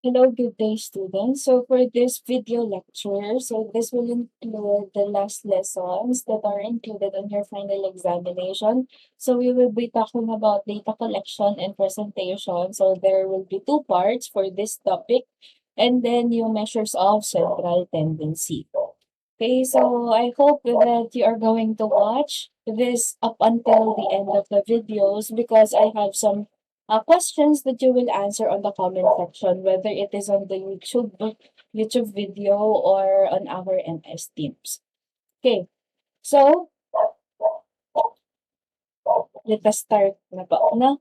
Hello, good day, students. So for this video lecture, this will include the last lessons that are included on your final examination. So we will be talking about data collection and presentation. So there will be two parts for this topic, and then yung measures of central tendency. Okay, so I hope that you are going to watch this up until the end of the videos because I have some questions that you will answer on the comment section, whether it is on the YouTube video or on our MS Teams. Okay, so let us start na po, no?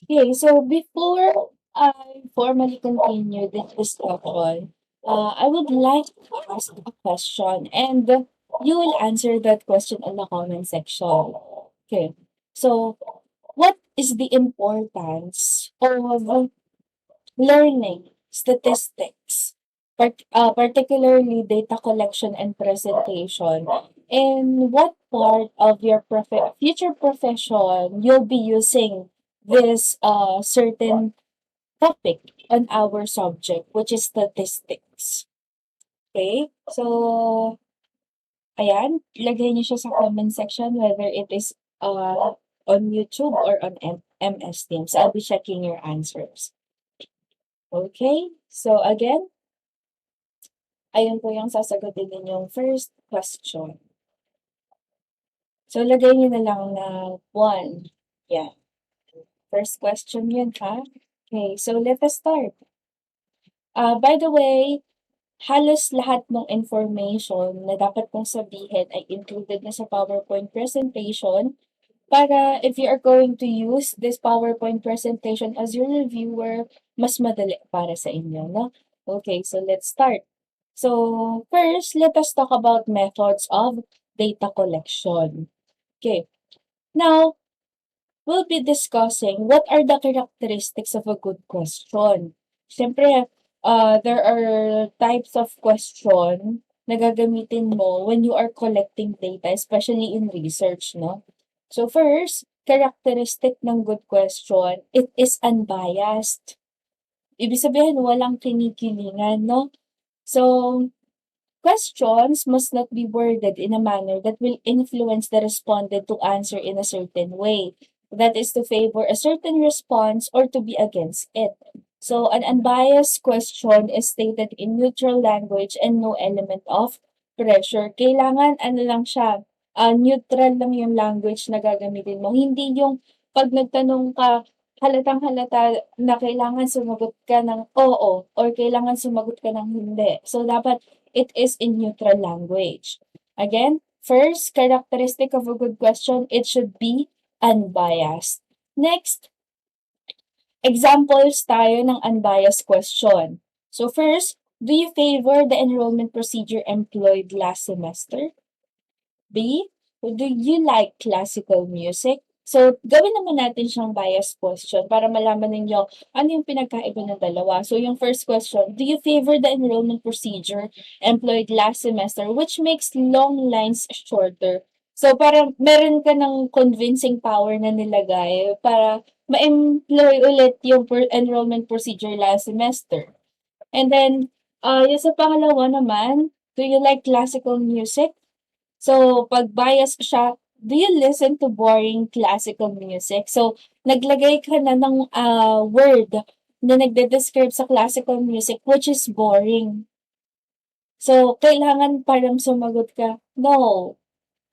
Okay, so before I formally continue this discussion, I would like to ask a question and you will answer that question in the comment section. Okay, so what is the importance of learning statistics, particularly data collection and presentation, and what part of your future profession you'll be using this certain topic on our subject, which is statistics. Okay? So, ayan, lagay niyo siya sa comment section whether it is on YouTube or on MS Teams. I'll be checking your answers. Okay? So, again, ayun po yung sasagutin ninyong first question. So, lagay niyo na lang na 1. Yeah. First question yun, ha? Okay, so let us start. By the way, halos lahat ng information na dapat kong sabihin ay included na sa PowerPoint presentation para if you are going to use this PowerPoint presentation as your reviewer, mas madali para sa inyo, no? Okay, so let's start. So first, let us talk about methods of data collection. Okay, now we'll be discussing what are the characteristics of a good question. Siyempre, there are types of question na gagamitin mo when you are collecting data, especially in research, no? So first, characteristic ng good question, it is unbiased. Ibig sabihin, walang kinikilingan, no? So, questions must not be worded in a manner that will influence the respondent to answer in a certain way. That is to favor a certain response or to be against it. So, an unbiased question is stated in neutral language and no element of pressure. Kailangan, ano lang siya, neutral lang yung language na gagamitin mo. Hindi yung pag nagtanong ka, halatang halata na kailangan sumagot ka ng oo or kailangan sumagot ka ng hindi. So, dapat it is in neutral language. Again, first characteristic of a good question, it should be unbiased. Next, examples tayo ng unbiased question. So first, do you favor the enrollment procedure employed last semester? B, do you like classical music? So, gawin naman natin siyang bias question para malaman ninyo ano yung pinagkaiba ng dalawa. So, yung first question, do you favor the enrollment procedure employed last semester which makes long lines shorter? So, para meron ka ng convincing power na nilagay para ma-employ ulit yung enrollment procedure last semester. And then, yung sa pangalawa naman, do you like classical music? So, pag bias siya, do you listen to boring classical music? So, naglagay ka na ng word na nagde-describe sa classical music which is boring. So, kailangan parang sumagot ka, no,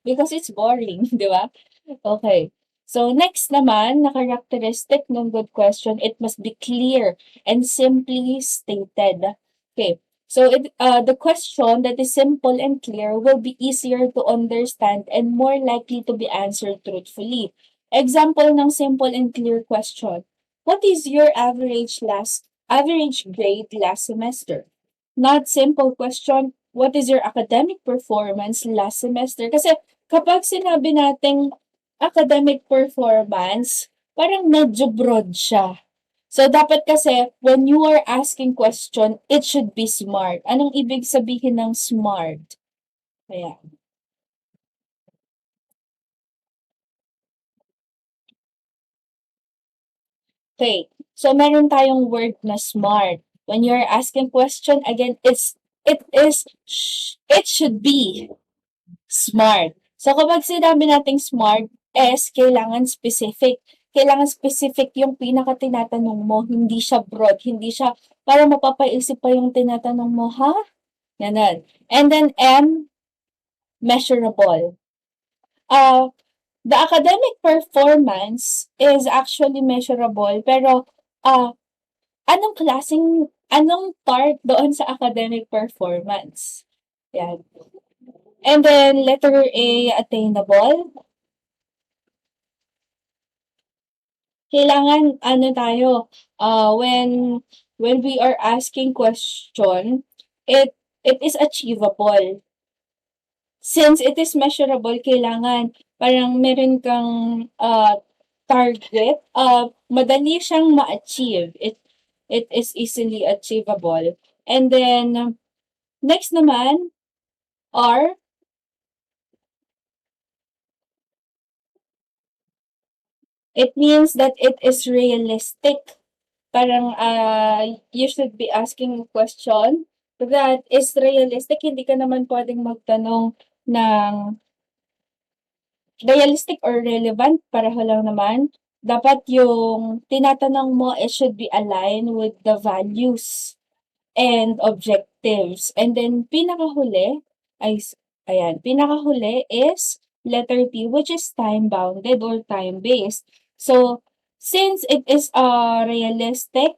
because it's boring, di ba? Okay. So, next naman, na characteristic ng good question, it must be clear and simply stated. Okay. So, the question that is simple and clear will be easier to understand and more likely to be answered truthfully. Example ng simple and clear question. What is your average grade last semester? Not simple question. What is your academic performance last semester? Kasi kapag sinabi nating academic performance, parang medyo broad siya. So, dapat kasi, when you are asking question, it should be smart. Anong ibig sabihin ng smart? Kaya, okay. So, meron tayong word na smart. When you're asking question, again, it should be smart. So kapag sinabi nating smart, kailangan specific. Kailangan specific yung pinaka tinatanong mo, hindi siya broad, hindi siya para mapapaisip pa yung tinatanong mo, ha? Ganun. And then M, measurable. Uh, the academic performance is actually measurable, pero anong part doon sa academic performance? Yan. And then letter A, attainable. Kailangan ano tayo, when we are asking question, it is achievable. Since it is measurable, kailangan parang meron kang target, madali siyang ma-achieve. It is easily achievable. And then, next naman, R, it means that it is realistic. Parang you should be asking a question that is realistic. Hindi ka naman pwedeng magtanong ng realistic or relevant, pareho lang naman. Dapat yung tinatanong mo, it should be aligned with the values and objectives. And then, ay, pinakahuli is letter T, which is time-bounded or time-based. So, since it is realistic,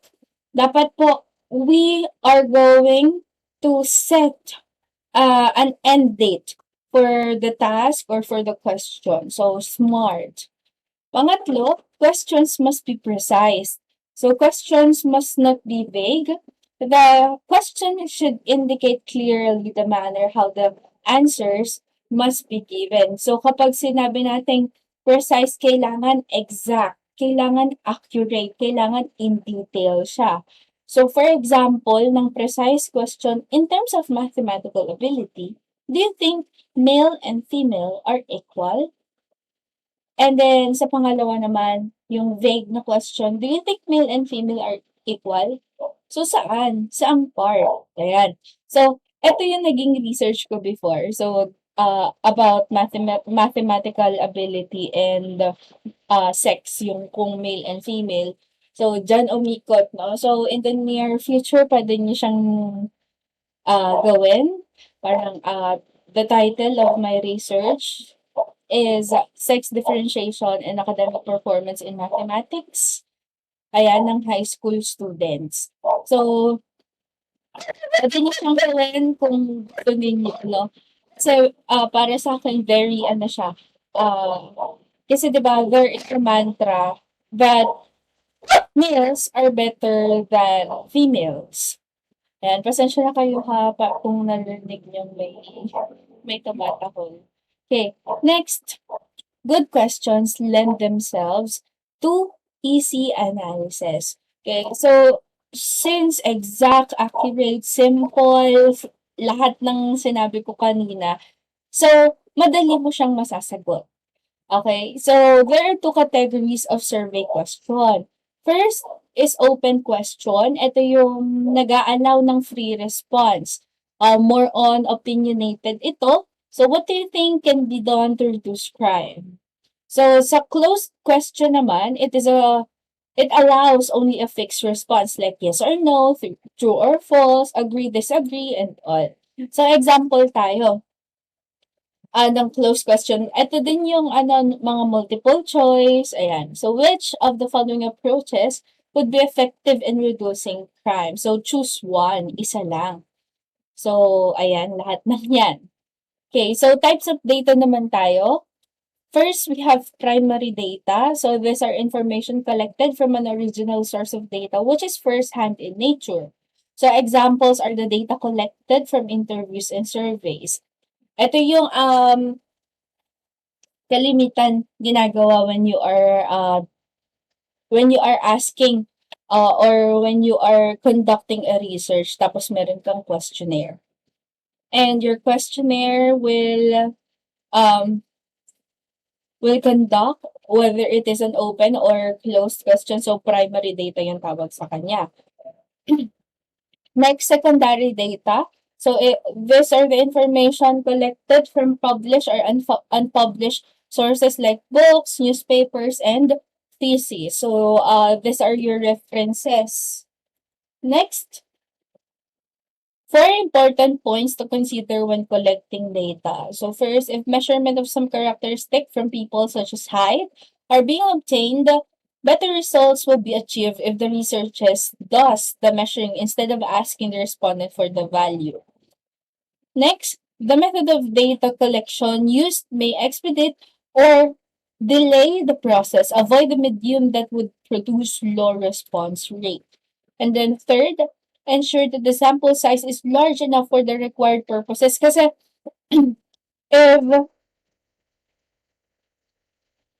dapat po, we are going to set an end date for the task or for the question. So, smart. Pangatlo, questions must be precise. So, questions must not be vague. The question should indicate clearly the manner how the answers must be given. So, kapag sinabi natin precise, kailangan exact, kailangan accurate, kailangan in detail siya. So, for example, ng precise question, in terms of mathematical ability, do you think male and female are equal? And then, sa pangalawa naman, yung vague na question, do you think male and female are equal? So, saan? Saang part? Ayan. So, ito yung naging research ko before. So, about mathematical ability and sex, yung kung male and female. So, dyan umikot, no? So, in the near future, pwede niyo siyang gawin. Parang, the title of my research is sex differentiation and academic performance in mathematics. Ayan, ng high school students. So, pwede niyo siyang gawin kung gusto ninyo, no? So, para sa akin, very, siya, kasi diba, there is a mantra that males are better than females. Ayan, pasensya na kayo ha, kung narinig niyo may tumatahol. Okay, next. Good questions lend themselves to easy analysis. Okay, so since exact, accurate, simple, lahat ng sinabi ko kanina, so madali mo siyang masasagot. Okay, so there are two categories of survey question. First is open question. Ito yung nag-a-allow ng free response. More on opinionated ito. So what do you think can be done to reduce crime? So sa closed question naman, it allows only a fixed response like yes or no, true or false, agree, disagree, and all. So example tayo ng closed question. Ito din yung mga multiple choice. Ayan. So, which of the following approaches would be effective in reducing crime? So, choose one. Isa lang. So, ayan. Lahat ng yan. Okay. So, types of data naman tayo. First, we have primary data. So, these are information collected from an original source of data, which is first-hand in nature. So, examples are the data collected from interviews and surveys. Ito yung kalimitan ginagawa when you are asking or when you are conducting a research tapos meron kang questionnaire. And your questionnaire will conduct whether it is an open or closed question. So primary data yung tawag sa kanya. Next, secondary data. So these are the information collected from published or unpublished sources like books, newspapers, and theses. So these are your references. Next, four important points to consider when collecting data. So first, if measurement of some characteristic from people such as height are being obtained, better results will be achieved if the researchers does the measuring instead of asking the respondent for the value. Next, the method of data collection used may expedite or delay the process, avoid the medium that would produce low response rate. And then third, ensure that the sample size is large enough for the required purposes. Kasi if,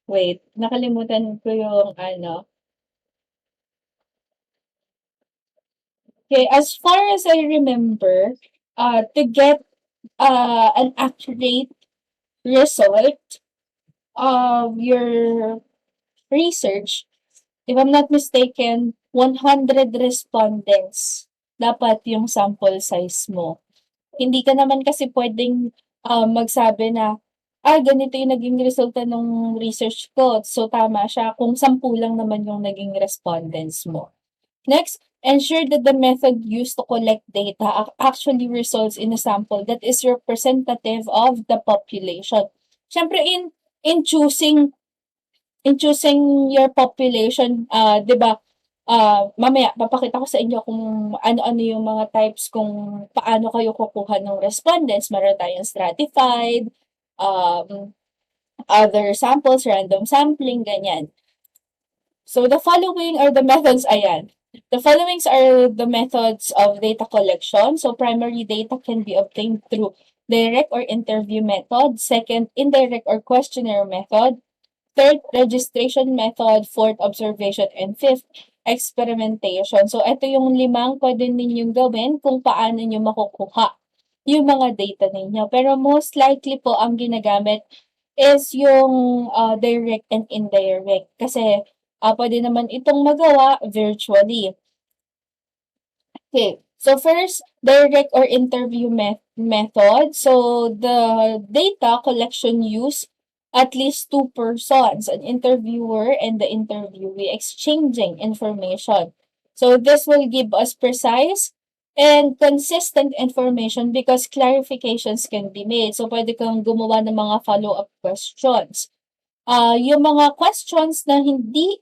wait, nakalimutan ko yung ano. Okay, as far as I remember, to get an accurate result of your research, if I'm not mistaken, 100 respondents dapat yung sample size mo. Hindi ka naman kasi pwedeng magsabi na, ganito yung naging resulta ng research ko. So, tama siya kung 10 lang naman yung naging respondents mo. Next, ensure that the method used to collect data actually results in a sample that is representative of the population. Siyempre, in choosing your population, 'di ba, mamaya papakita ko sa inyo kung ano-ano yung mga types kung paano kayo kukuha ng respondents. Meron tayong stratified, um, other samples, random sampling, ganyan. So the following are the methods, ayan. The followings are the methods of data collection. So primary data can be obtained through direct or interview method. Second, indirect or questionnaire method. Third, registration method. Fourth, observation. And fifth, experimentation. So, ito yung 5 pwede ninyong gawin kung paano nyo makukuha yung mga data ninyo. Pero most likely po, ang ginagamit is yung direct and indirect. Kasi, pwede naman itong magawa virtually. Okay. So first, direct or interview method. So the data collection use at least two persons, an interviewer and the interviewee, exchanging information. So this will give us precise and consistent information because clarifications can be made. So pwede kang gumawa ng mga follow-up questions. Yung mga questions na hindi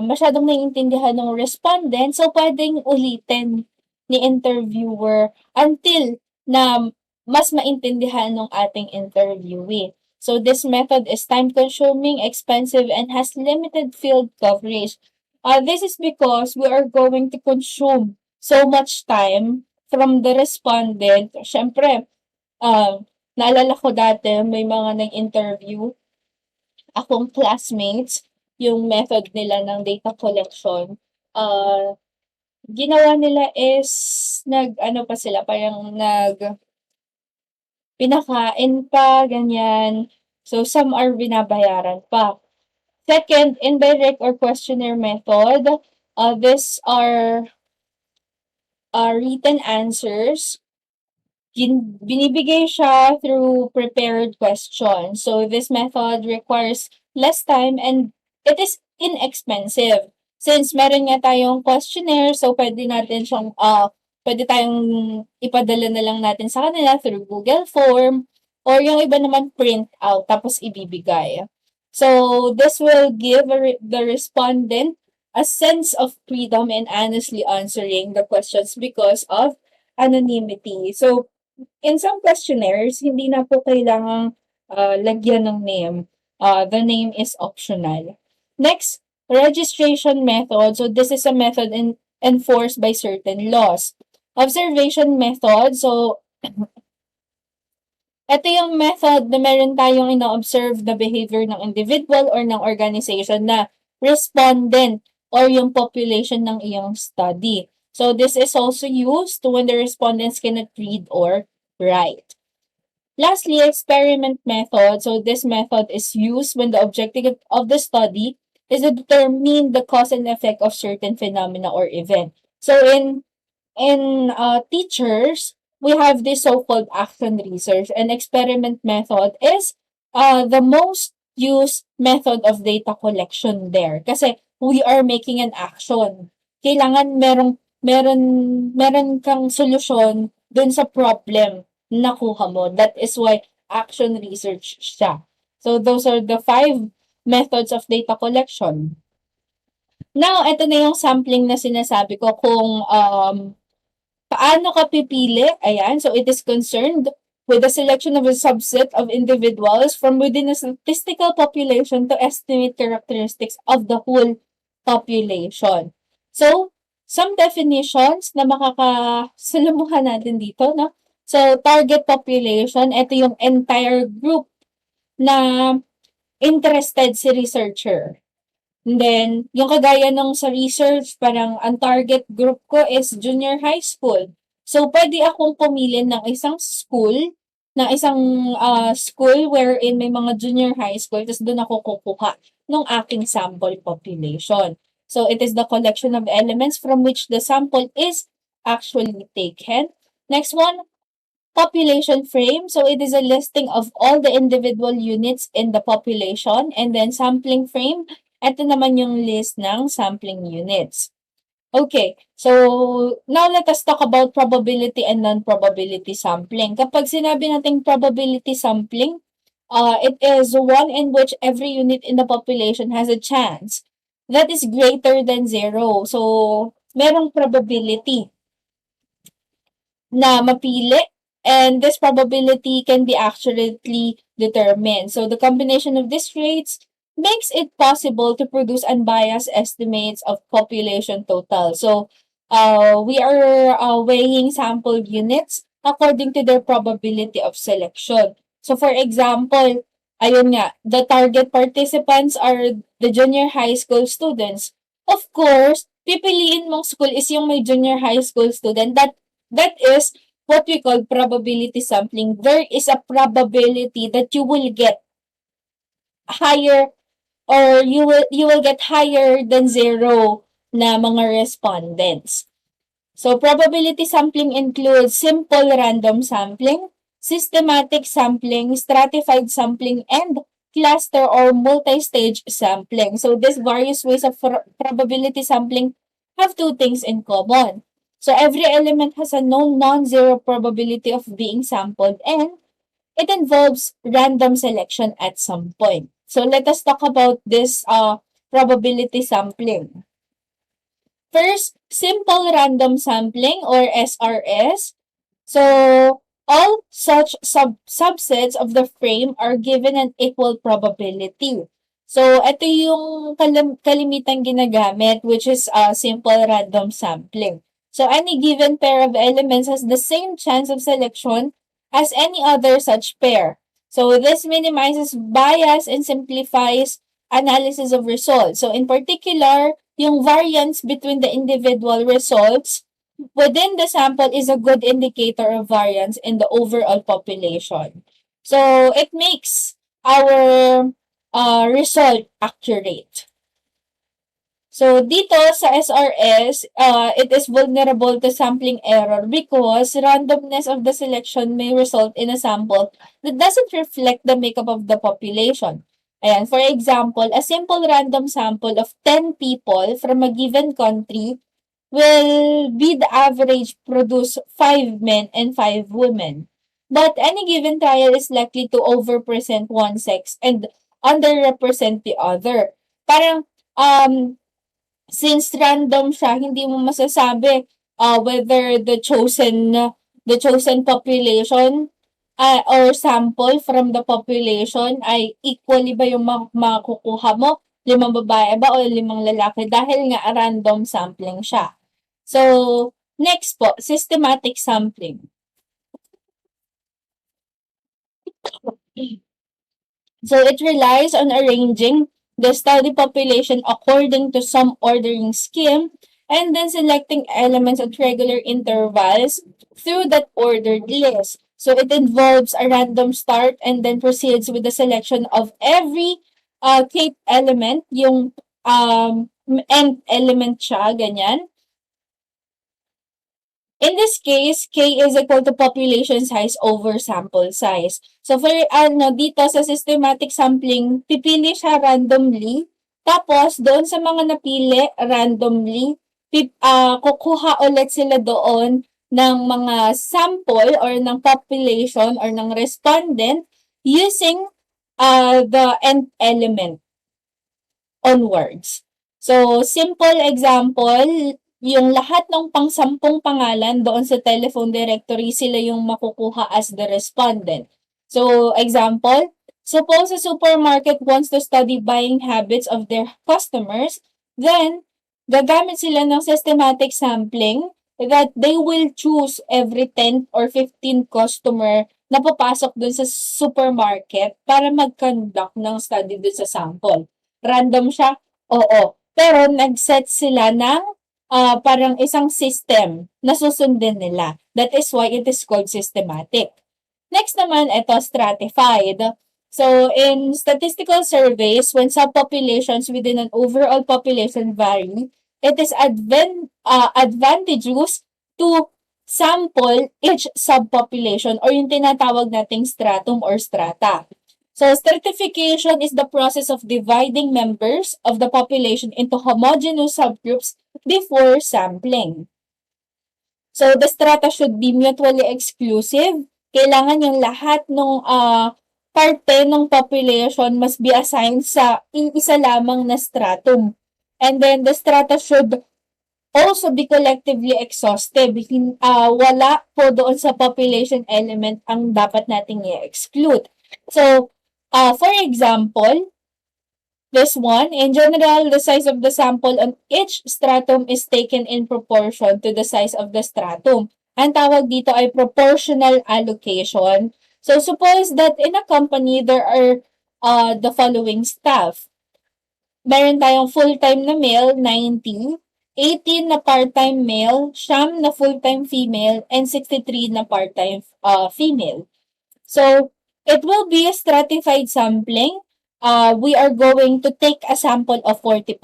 masyadong naiintindihan ng respondent, so pwedeng ulitin ni interviewer until na mas maintindihan ng ating interviewee. So this method is time-consuming, expensive, and has limited field coverage. This is because we are going to consume so much time from the respondent. Siyempre, naalala ko dati, may mga nag-interview akong classmates, yung method nila ng data collection, ginawa nila is nag-ano pa sila, parang pinakain pa, ganyan. So, some are binabayaran pa. Second, indirect or questionnaire method. These are written answers. Binibigay siya through prepared questions. So, this method requires less time and it is inexpensive. Since meron nga tayong questionnaire, so pwede natin siyang, pwede tayong ipadala na lang natin sa kanila through Google Form or yung iba naman print out tapos ibibigay. So, this will give the respondent a sense of freedom in honestly answering the questions because of anonymity. So, in some questionnaires, hindi na po kailangang lagyan ng name. The name is optional. Next, registration method. So, this is a method enforced by certain laws. Observation method. So, ito yung method na meron tayong ina-observe the behavior ng individual or ng organization na respondent or yung population ng iyong study. So, this is also used when the respondents cannot read or write. Lastly, experiment method. So, this method is used when the objective of the study is to determine the cause and effect of certain phenomena or event. So, in teachers, we have this so-called action research, and experiment method is the most used method of data collection there. Kasi we are making an action. Kailangan meron kang solusyon dun sa problem na nakuha mo. That is why action research siya. So those are the 5 methods of data collection. Now, ito na yung sampling na sinasabi ko kung paano ka pipili? Ayan, so it is concerned with the selection of a subset of individuals from within a statistical population to estimate characteristics of the whole population. So, some definitions na makakasalamuhan natin dito, no? So, target population, ito yung entire group na interested si researcher. And then, yung kagaya nung sa research, parang ang target group ko is junior high school. So, pwede akong pumili ng isang school wherein may mga junior high school, tapos doon ako kukuha ng aking sample population. So, it is the collection of elements from which the sample is actually taken. Next one, population frame. So it is a listing of all the individual units in the population. And then sampling frame, ito naman yung list ng sampling units. Okay, so now let us talk about probability and non-probability sampling. Kapag sinabi nating probability sampling, it is one in which every unit in the population has a chance that is greater than 0. So, merong probability na mapili, and this probability can be accurately determined. So the combination of these traits makes it possible to produce unbiased estimates of population total. So we are weighing sample units according to their probability of selection. So for example, ayun nga, the target participants are the junior high school students. Of course, pipiliin mong school is yung may junior high school student that is what we call probability sampling. There is a probability that you will get higher, or you will get higher than 0 na mga respondents. So probability sampling includes simple random sampling, systematic sampling, stratified sampling, and cluster or multi-stage sampling. So these various ways of probability sampling have two things in common. So every element has a known non-zero probability of being sampled, and it involves random selection at some point. So let us talk about this probability sampling. First, simple random sampling or SRS. So all such subsets of the frame are given an equal probability. So ito yung kalimitang ginagamit, which is simple random sampling. So any given pair of elements has the same chance of selection as any other such pair. So this minimizes bias and simplifies analysis of results. So in particular, yung variance between the individual results within the sample is a good indicator of variance in the overall population. So it makes our result accurate. So dito sa SRS, it is vulnerable to sampling error because randomness of the selection may result in a sample that doesn't reflect the makeup of the population. Ayan, for example, a simple random sample of 10 people from a given country will be the average produce 5 men and 5 women. But any given trial is likely to overpresent one sex and underrepresent the other. Parang, since random siya, hindi mo masasabi whether the chosen population or sample from the population ay equally ba yung makukuha mo? 5 babae ba o 5 lalaki? Dahil nga random sampling siya. So, next po, systematic sampling. So it relies on arranging the study population according to some ordering scheme and then selecting elements at regular intervals through that ordered list. So it involves a random start and then proceeds with the selection of every kth element, yung nth element siya, ganyan. In this case, K is equal to population size over sample size. So for dito sa systematic sampling, pipili siya randomly. Tapos doon sa mga napili randomly, kukuha ulit sila doon ng mga sample or ng population or ng respondent using the nth element onwards. So, simple example, yung lahat ng pang-sampung pangalan doon sa telephone directory, sila yung makukuha as the respondent. So, example, suppose a supermarket wants to study buying habits of their customers, then gagamit sila ng systematic sampling that they will choose every 10 or 15 customer na papasok dun sa supermarket para mag-conduct ng study dun sa sample. Random siya? Oo. Pero nag-set sila ng parang isang system na susundin nila. That is why it is called systematic. Next naman, ito stratified. So, in statistical surveys, when subpopulations within an overall population vary, it is advantageous to sample each subpopulation or yung tinatawag nating stratum or strata. So, stratification is the process of dividing members of the population into homogeneous subgroups before sampling. So, the strata should be mutually exclusive. Kailangan yung lahat ng parte ng population must be assigned sa isa lamang na stratum. And then, the strata should also be collectively exhaustive. Wala po doon sa population element ang dapat nating i-exclude. So, for example, this one, in general, the size of the sample on each stratum is taken in proportion to the size of the stratum. Ang tawag dito ay proportional allocation. So, suppose that in a company, there are the following staff. Meron tayong full-time na male, 90, 18 na part-time male, 9 na full-time female, and 63 na part-time female. So, it will be a stratified sampling. We are going to take a sample of 40%.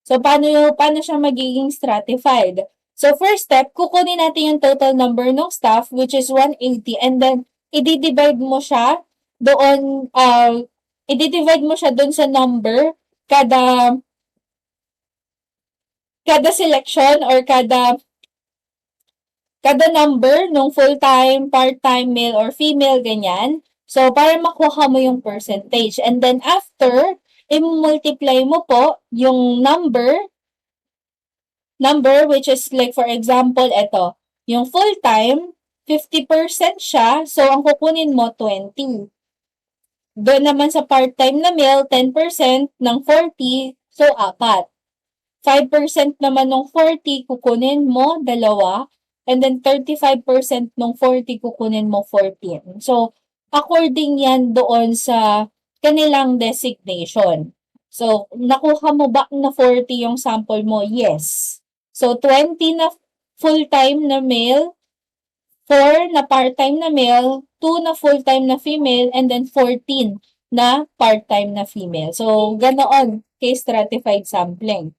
So, paano siya magiging stratified? So, first step, kukunin natin yung total number ng staff, which is 180, and then, i-divide mo siya doon, sa number, kada selection or kada number nung full-time, part-time, male or female, ganyan. So, para makuha mo yung percentage. And then after, i-multiply mo po yung number which is like for example, ito, yung full-time, 50% siya. So, ang kukunin mo, 20. Doon naman sa part-time na male, 10% ng 40, so 4. 5% naman ng 40, kukunin mo, 2. And then 35% ng 40, kukunin mo 14. So, according yan doon sa kanilang designation. So, nakuha mo ba na 40 yung sample mo? Yes. So, 20 na full-time na male, 4 na part-time na male, 2 na full-time na female, and then 14 na part-time na female. So, ganoon kay stratified sampling.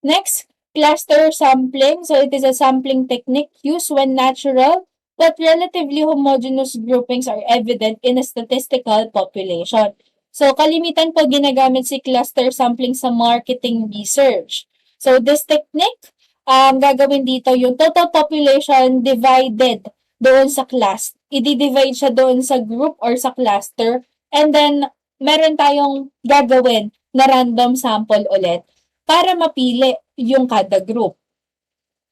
Next, cluster sampling. So, it is a sampling technique used when natural but relatively homogeneous groupings are evident in a statistical population. So, kalimitan po ginagamit si cluster sampling sa marketing research. So, this technique, gagawin dito yung total population divided doon sa class. I-divide siya doon sa group or sa cluster. And then, meron tayong gagawin na random sample ulit para mapili yung kada group.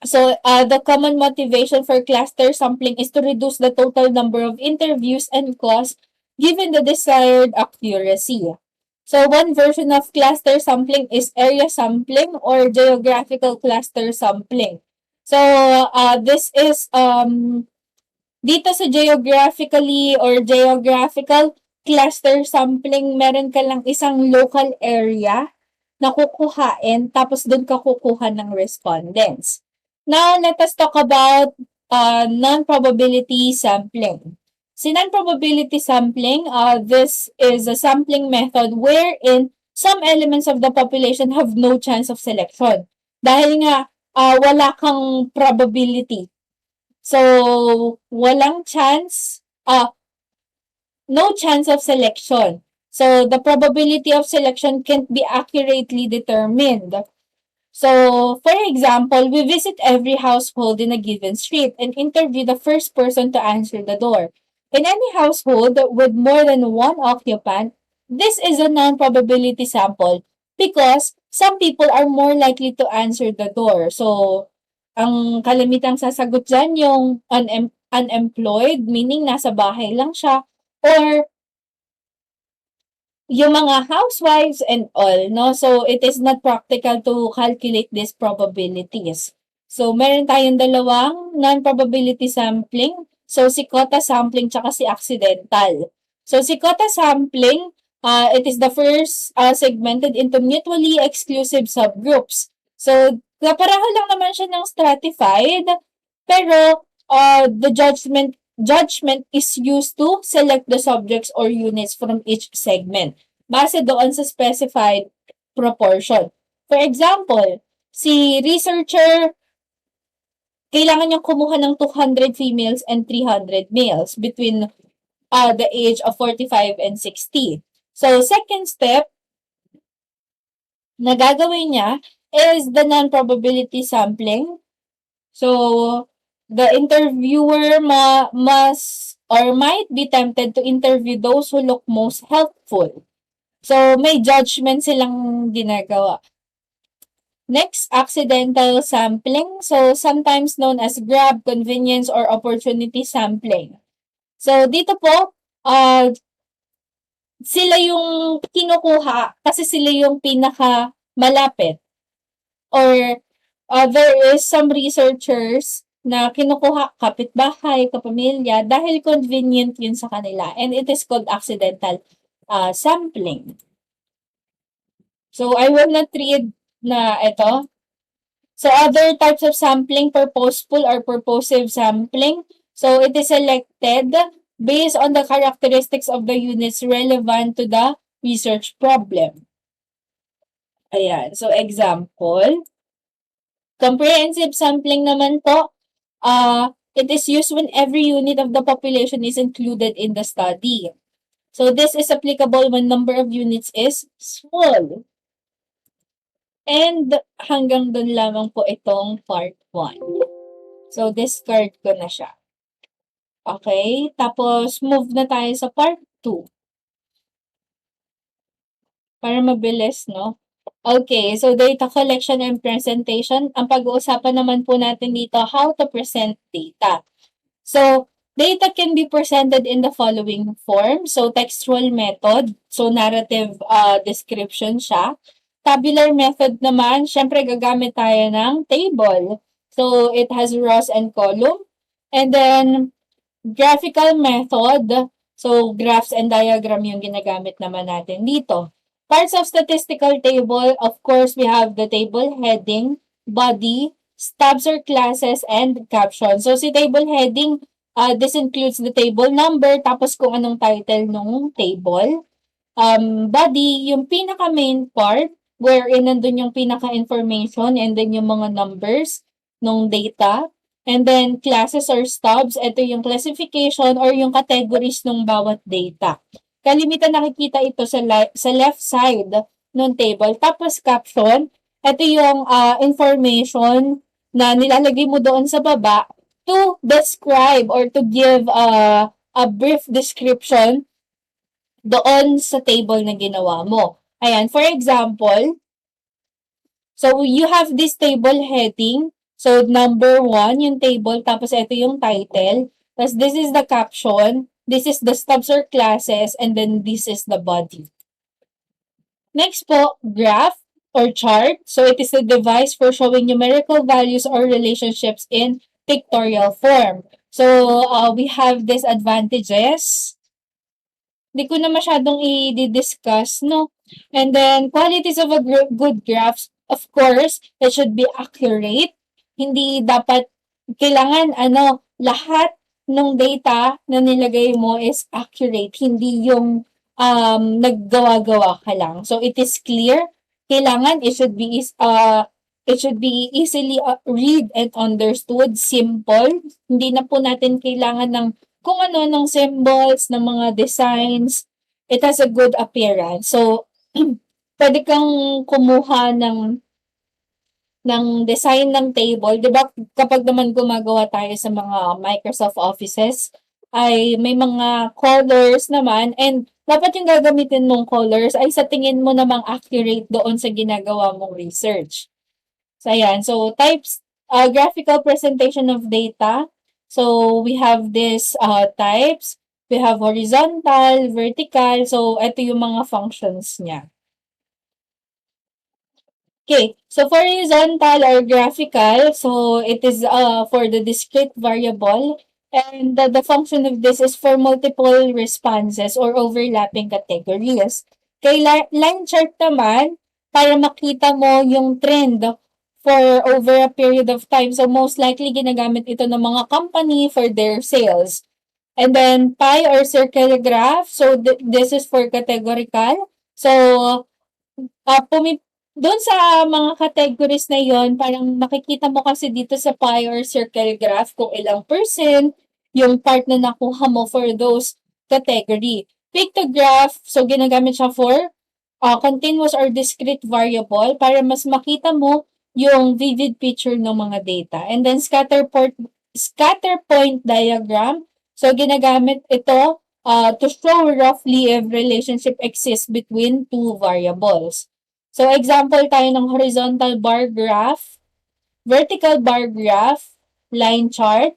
So, the common motivation for cluster sampling is to reduce the total number of interviews and costs given the desired accuracy. So, one version of cluster sampling is area sampling or geographical cluster sampling. So, this is dito sa geographical cluster sampling, meron ka lang isang local area na kukuhain, tapos doon ka kukuha ng respondents. Now, let us talk about non-probability sampling. Si non-probability sampling, this is a sampling method wherein some elements of the population have no chance of selection. Dahil nga, wala kang probability So, walang chance, no chance of selection. So, the probability of selection can't be accurately determined. So, for example, we visit every household in a given street and interview the first person to answer the door. In any household with more than one occupant, this is a non-probability sample because some people are more likely to answer the door. So, ang kalamitang sasagot dyan yung unemployed, meaning nasa bahay lang siya, or yung mga housewives and all, no? So, it is not practical to calculate these probabilities. So, meron tayong dalawang non-probability sampling. So, si quota sampling tsaka si accidental. So, si quota sampling, it is the first segmented into mutually exclusive subgroups. So, kapareho lang naman siya ng stratified, pero the judgment is used to select the subjects or units from each segment base doon sa specified proportion. For example, si researcher, kailangan niyang kumuha ng 200 females and 300 males between the age of 45 and 60. So, second step na gagawin niya is the non-probability sampling. So, the interviewer must or might be tempted to interview those who look most helpful. So, may judgment silang ginagawa. Next, accidental sampling. So, sometimes known as grab, convenience, or opportunity sampling. So, dito po, sila yung kinukuha kasi sila yung pinaka malapit. Or, there is some researchers na kinukuha kapitbahay, kapamilya, dahil convenient yun sa kanila. And it is called accidental sampling. So, I will not read na ito. So, other types of sampling, purposeful or purposive sampling. So, it is selected based on the characteristics of the units relevant to the research problem. Ayan. So, example. Comprehensive sampling naman po, it is used when every unit of the population is included in the study. So, this is applicable when number of units is small. And hanggang dun lamang po itong part 1. So, discard ko na siya. Okay? Tapos, move na tayo sa part 2. Para mabilis, no? Okay, so data collection and presentation. Ang pag-uusapan naman po natin dito, how to present data. So, data can be presented in the following form. So, textual method. So, narrative description siya. Tabular method naman, syempre gagamit tayo ng table. So, it has rows and column. And then, graphical method. So, graphs and diagram yung ginagamit naman natin dito. Parts of statistical table, of course, we have the table heading, body, stubs or classes, and caption. So, si table heading, this includes the table number, tapos kung anong title ng table. Body, yung pinaka-main part, wherein nandun yung pinaka-information, and then yung mga numbers ng data. And then, classes or stubs, ito yung classification or yung categories ng bawat data. Kalimitan nakikita ito sa left side ng table. Tapos caption, ito yung information na nilalagay mo doon sa baba to describe or to give a brief description doon sa table na ginawa mo. Ayan, for example, so you have this table heading. So number 1, yung table, tapos ito yung title. Tapos this is the caption. This is the stubs or classes, and then this is the body. Next po, graph or chart. So, it is a device for showing numerical values or relationships in pictorial form. So, we have these advantages. Hindi ko na masyadong i-discuss, no? And then, qualities of a good graphs, of course, it should be accurate. Hindi dapat, kailangan, lahat ng data na nilagay mo is accurate, hindi yung naggawa-gawa ka lang. So, it is clear. Kailangan, it should be It should be easily read and understood, simple. Hindi na po natin kailangan ng kung ano ng symbols, ng mga designs. It has a good appearance. So, pwede kang kumuha ng design ng table. 'Di ba kapag naman gumagawa tayo sa mga Microsoft Offices, ay may mga colors naman and dapat yung gagamitin mong colors ay sa tingin mo namang accurate doon sa ginagawa mong research. So, ayan. So, types, graphical presentation of data. So, we have this types. We have horizontal, vertical. So, ito yung mga functions niya. Okay, so for horizontal or graphical, so it is for the discrete variable, and the function of this is for multiple responses or overlapping categories. Kay line chart naman, para makita mo yung trend for over a period of time. So most likely ginagamit ito ng mga company for their sales. And then pie or circle graph, so this is for categorical. So doon sa mga categories na yon, parang makikita mo kasi dito sa pie or circle graph kung ilang percent yung part na nakuha mo for those category. Pictograph, so ginagamit siya for continuous or discrete variable para mas makita mo yung vivid picture ng mga data. And then scatter point diagram, so ginagamit ito to show roughly if relationship exists between two variables. So, example tayo ng horizontal bar graph, vertical bar graph, line chart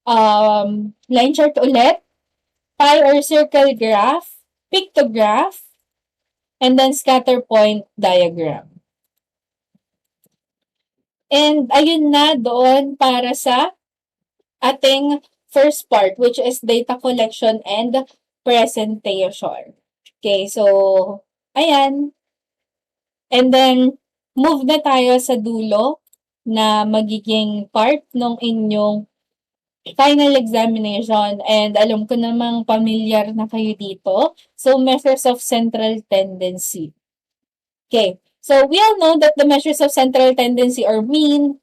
ulit, pie or circle graph, pictograph, and then scatter point diagram. And ayun na doon para sa ating first part, which is data collection and presentation. Okay, so, ayan. And then, move na tayo sa dulo na magiging part ng inyong final examination. And alam ko namang familiar na kayo dito. So, measures of central tendency. Okay. So, we all know that the measures of central tendency are mean,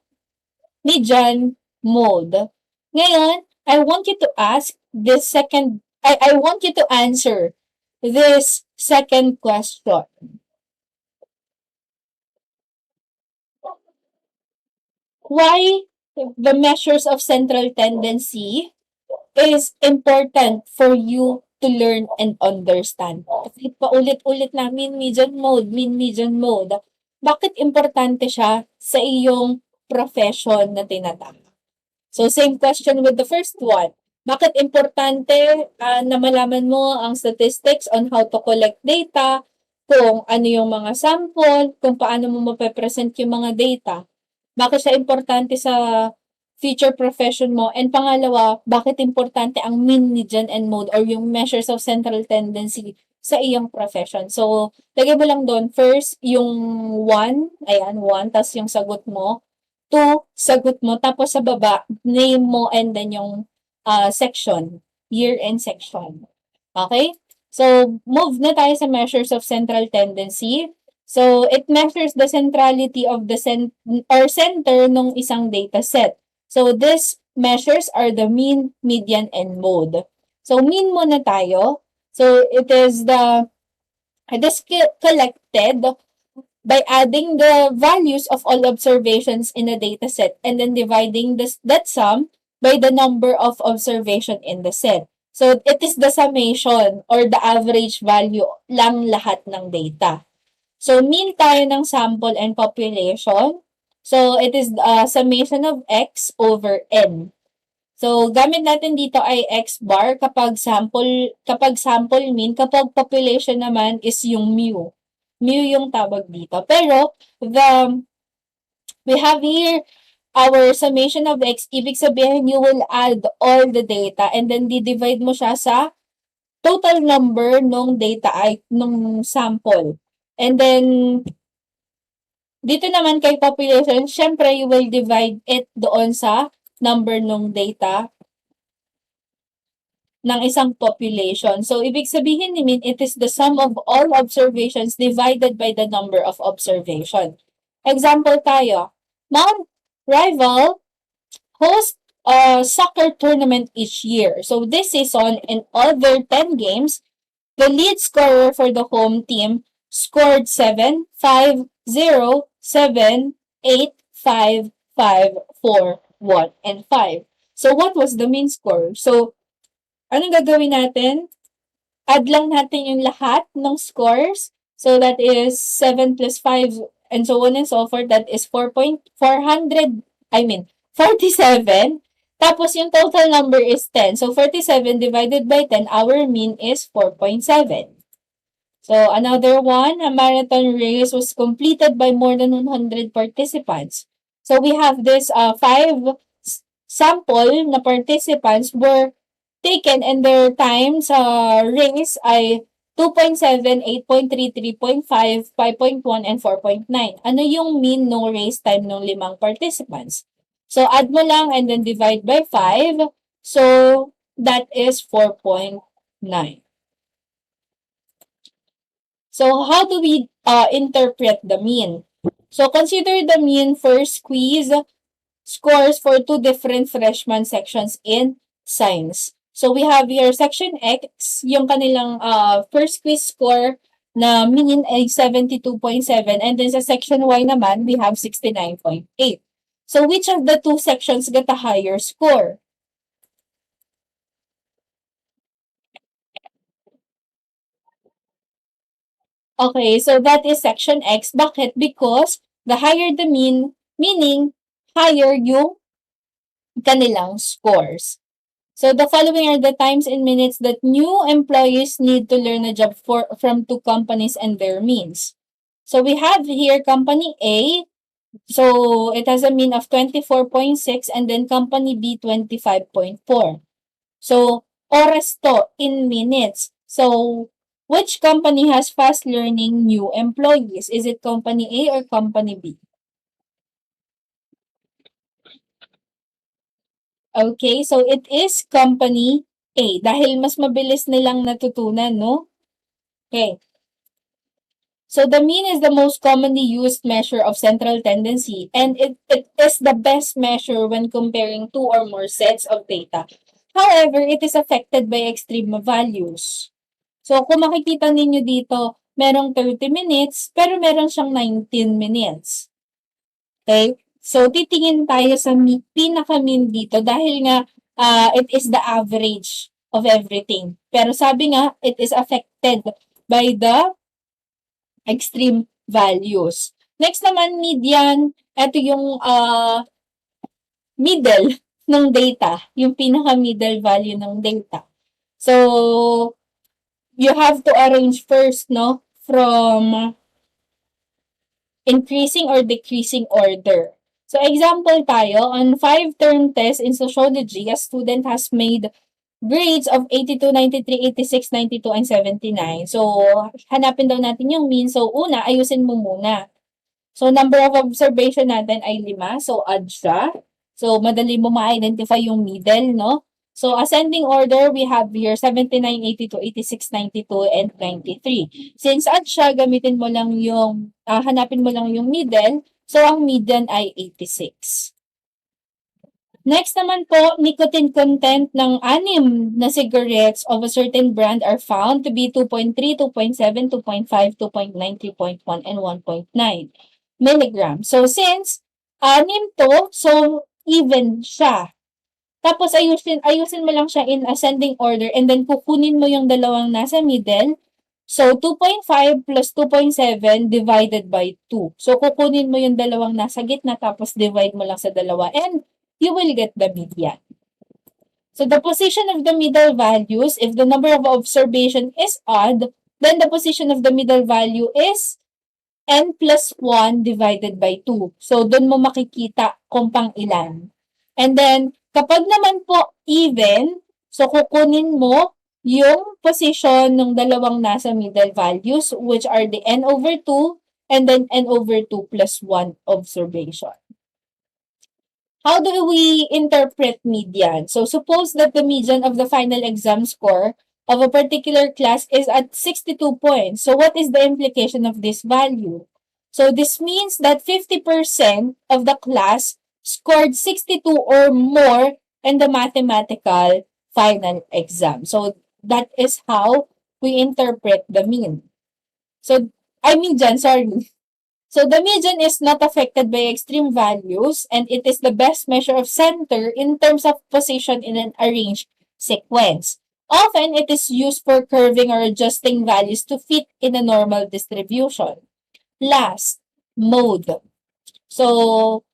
median, mode. Ngayon, I want you to ask this second, I want you to answer this second question. Why the measures of central tendency is important for you to learn and understand. Kasi paulit-ulit na mean, median mode. Bakit importante siya sa iyong profession na tinatapos? So, same question with the first one. Bakit importante na malaman mo ang statistics on how to collect data, kung ano yung mga sample, kung paano mo mapepresent yung mga data. Bakit siya importante sa future profession mo? And pangalawa, bakit importante ang mean, median, and mode or yung measures of central tendency sa iyong profession? So, lagay mo lang doon, first, yung 1, ayan, 1, tas yung sagot mo. 2, sagot mo. Tapos sa baba, name mo and then yung section, year and section. Okay? So, move na tayo sa measures of central tendency. So, it measures the centrality of the center ng isang data set. So, these measures are the mean, median, and mode. So, mean muna tayo. So, it is collected by adding the values of all observations in a data set and then dividing that sum by the number of observation in the set. So, it is the summation or the average value lang lahat ng data. So, mean tayo ng sample and population. So, it is summation of x over n. So, gamit natin dito ay x bar kapag sample mean, kapag population naman is yung mu. Mu yung tawag dito. Pero, we have here our summation of x. Ibig sabihin, you will add all the data and then di-divide mo siya sa total number ng data ay ng sample. And then, dito naman kay population, syempre you will divide it doon sa number ng data ng isang population. So, ibig sabihin it is the sum of all observations divided by the number of observation. Example tayo, Mount Rival host a soccer tournament each year. So this season, in all their 10 games, the lead scorer for the home team scored 7, 5, 0, 7, 8, 5, 5, 4, 1, and 5. So what was the mean score? So anong gagawin natin? Add lang natin yung lahat ng scores. So that is 7 plus 5 and so on and so forth. That is 47. Tapos yung total number is 10. So 47 divided by 10, our mean is 4.7. So another one, a marathon race was completed by more than 100 participants. So we have this five sample na participants were taken and their time sa race ay 2.7, 8.3, 3.5, 5.1, and 4.9. Ano yung mean ng race time ng 5 participants? So add mo lang and then divide by 5. So that is 4.9. So how do we interpret the mean? So consider the mean first quiz scores for two different freshman sections in science. So we have here section X, yung kanilang first quiz score na mean ay 72.7 and then sa section Y naman we have 69.8. So which of the two sections got a higher score? Okay, so that is section X. Bakit? Because the higher the mean, meaning higher yung kanilang scores. So the following are the times in minutes that new employees need to learn a job from two companies and their means. So we have here company A. So it has a mean of 24.6 and then company B 25.4. So oras to in minutes. So which company has fast learning new employees? Is it company A or company B? Okay, so it is company A dahil mas mabilis nilang natutunan, no? Okay. So the mean is the most commonly used measure of central tendency and it is the best measure when comparing two or more sets of data. However, it is affected by extreme values. So kung makikita ninyo dito, merong 30 minutes pero meron siyang 19 minutes. Okay? So titingin tayo sa pinaka-mean dito dahil nga it is the average of everything. Pero sabi nga, it is affected by the extreme values. Next naman, median. Ito yung middle ng data. Yung pinaka-middle value ng data. So, you have to arrange first, no? From increasing or decreasing order. So, example tayo, on 5-term test in sociology, a student has made grades of 82, 93, 86, 92, and 79. So, hanapin daw natin yung mean. So, una, ayusin mo muna. So, number of observation natin ay 5. So, add siya. So, madali mo ma-identify yung middle, no? So, ascending order, we have here 79, 82, 86, 92, and 93. Since add siya, gamitin mo lang yung, hanapin mo lang yung middle. So, ang median ay 86. Next naman po, nicotine content ng 6 na cigarettes of a certain brand are found to be 2.3, 2.7, 2.5, 2.9, 3.1, and 1.9 milligrams. So, since 6 to, so even siya. Tapos, ayusin mo lang siya in ascending order and then kukunin mo yung dalawang nasa middle. So, 2.5 plus 2.7 divided by 2. So, kukunin mo yung dalawang nasa gitna tapos divide mo lang sa dalawa and you will get the median. So, the position of the middle values, if the number of observation is odd, then the position of the middle value is n plus 1 divided by 2. So, doon mo makikita kung pang ilan. And then, kapag naman po even, so kukunin mo yung position ng dalawang nasa middle values, which are the n over 2 and then n over 2 plus 1 observation. How do we interpret median? So suppose that the median of the final exam score of a particular class is at 62 points. So what is the implication of this value? So this means that 50% of the class scored 62 or more in the mathematical final exam. So that is how we interpret the mean. So, median, sorry. So the median is not affected by extreme values and it is the best measure of center in terms of position in an arranged sequence. Often, it is used for curving or adjusting values to fit in a normal distribution. Last, mode. So,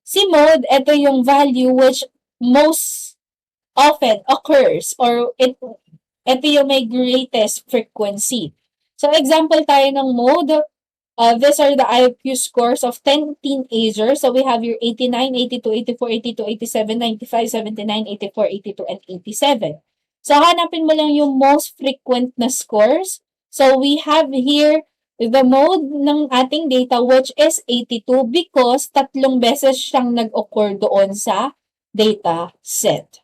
si mode, ito yung value which most often occurs or ito yung may greatest frequency. So, example tayo ng mode. These are the IQ scores of 10 teenagers. So, we have your 89, 82, 84, 82, 87, 95, 79, 84, 82, and 87. So, hanapin mo lang yung most frequent na scores. So, we have here the mode ng ating data which is 82 because tatlong beses siyang nag-occur doon sa data set.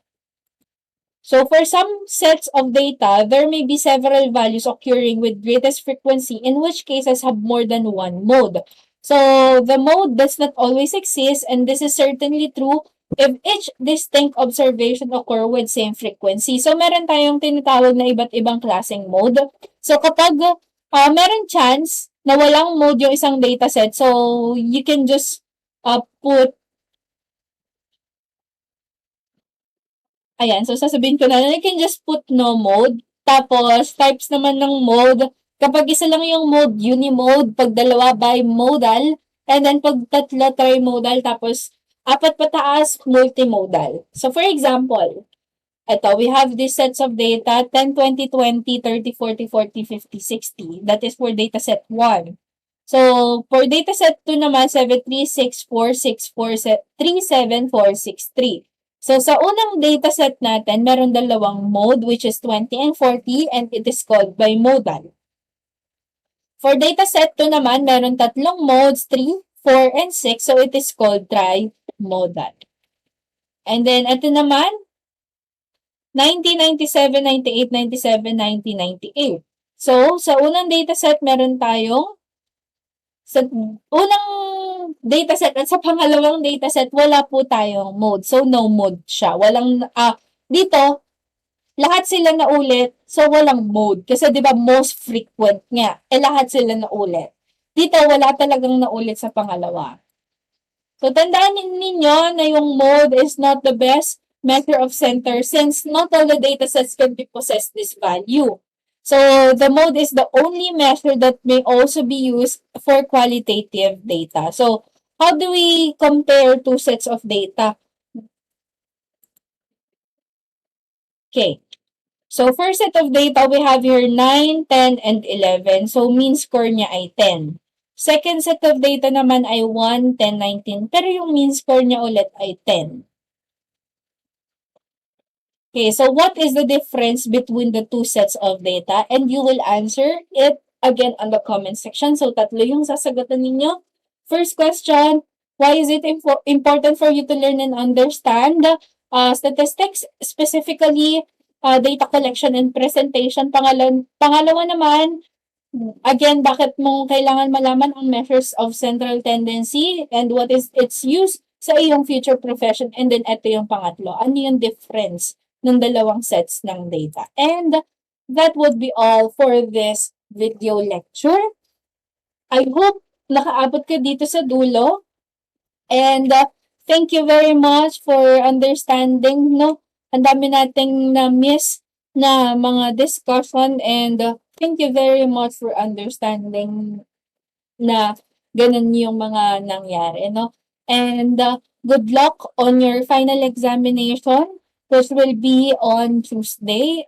So for some sets of data, there may be several values occurring with greatest frequency, in which cases have more than one mode. So the mode does not always exist, and this is certainly true if each distinct observation occur with same frequency. So meron tayong tinatawag na iba't ibang klaseng mode. So kapag meron chance na walang mode yung isang dataset, so you can just put Ayan, so sasabihin ko na, you can just put no mode. Tapos, types naman ng mode. Kapag isa lang yung mode, unimode. Pag dalawa, bimodal. And then, pag tatlo, trimodal. Tapos, apat pataas, multimodal. So, for example, ito, we have these sets of data, 10, 20, 20, 30, 40, 40, 50, 60. That is for data set 1. So, for data set 2 naman, 7, 3, 6, 4, 6, 4, 3, 7, 4, 6, 3. So, sa unang dataset natin, meron dalawang mode which is 20 and 40 and it is called bimodal. For dataset 2 naman, meron tatlong modes, 3, 4, and 6. So, it is called trimodal. And then, ito naman, 90, 97, 98, 97, 90, 98. So, sa unang dataset, meron tayong sa unang dataset at sa pangalawang dataset, wala po tayong mode. So, no mode siya. Walang, dito, lahat sila na ulit, so walang mode. Kasi di ba most frequent nga, lahat sila na ulit. Dito, wala talagang naulit sa pangalawa. So, tandaan ninyo na yung mode is not the best measure of center since not all the datasets can be possess this value. So, the mode is the only measure that may also be used for qualitative data. So, how do we compare two sets of data? Okay. So, first set of data, we have here 9, 10, and 11. So, mean score niya ay 10. Second set of data naman ay 1, 10, 19. Pero yung mean score niya ulit ay 10. Okay, so what is the difference between the two sets of data? And you will answer it again on the comment section. So, tatlo yung sasagutan ninyo. First question, why is it important for you to learn and understand statistics, specifically data collection and presentation? Pangalawa naman, again, bakit mo kailangan malaman ang measures of central tendency and what is its use sa iyong future profession? And then, ito yung pangatlo. Ano yung difference ng dalawang sets ng data? And that would be all for this video lecture. I hope nakaabot ka dito sa dulo. And thank you very much for understanding, no? Ang dami nating na-miss na mga discussion and thank you very much for understanding na ganun yung mga nangyari, no? And good luck on your final examination, which will be on Tuesday.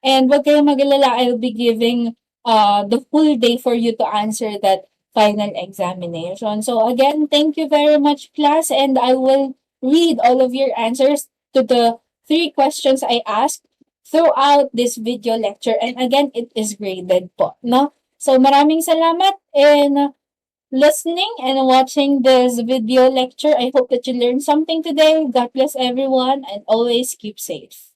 And wag kayong mag-alala, I'll be giving the full day for you to answer that final examination. So again, thank you very much, class, and I will read all of your answers to the 3 questions I asked throughout this video lecture. And again, it is graded po, no? So maraming salamat and listening and watching this video lecture. I hope that you learned something today. God bless everyone and always keep safe.